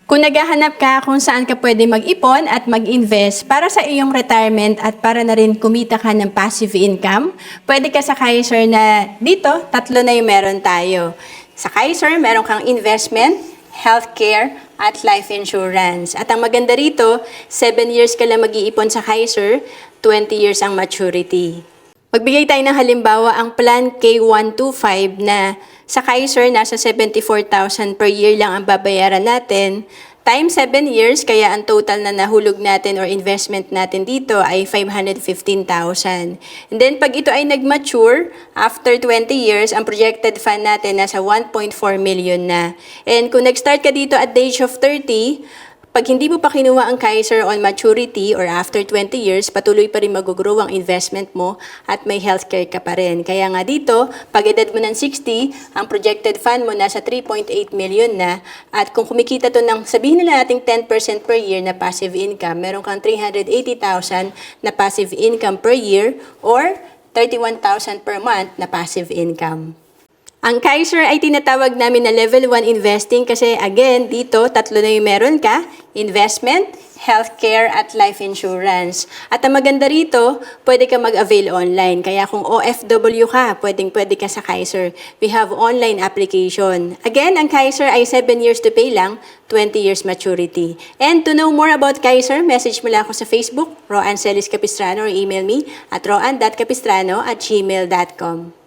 Kung naghahanap ka kung saan ka pwede mag-ipon at mag-invest para sa iyong retirement at para na rin kumita ka ng passive income, pwede ka sa Kaiser na dito, tatlo na yung meron tayo. Sa Kaiser, meron kang investment, healthcare, at life insurance. At ang maganda rito, 7 years ka lang mag-iipon sa Kaiser, 20 years ang maturity. Magbigay tayo ng halimbawa, ang plan K125 na sa Kaiser, nasa 74,000 per year lang ang babayaran natin. Times 7 years, kaya ang total na nahulog natin or investment natin dito ay 515,000. And then, pag ito ay nag-mature, after 20 years, ang projected fund natin nasa 1.4 million na. And kung nag-start ka dito at the age of 30, pag hindi mo pa kinuha ang Kaiser on maturity or after 20 years, patuloy pa rin mag-grow ang investment mo at may healthcare ka pa rin. Kaya nga dito, pag edad mo ng 60, ang projected fund mo nasa 3.8 million na. At kung kumikita to ng, sabihin na natin 10% per year na passive income, meron kang 380,000 na passive income per year or 31,000 per month na passive income. Ang Kaiser ay tinatawag namin na level 1 investing kasi again, dito tatlo na yung meron ka, investment, healthcare, at life insurance. At ang maganda rito, pwede ka mag-avail online. Kaya kung OFW ka, pwede ka sa Kaiser. We have online application. Again, ang Kaiser ay 7 years to pay lang, 20 years maturity. And to know more about Kaiser, message mo lang ako sa Facebook, Roan Celis Capistrano, or email me at roan.capistrano@gmail.com.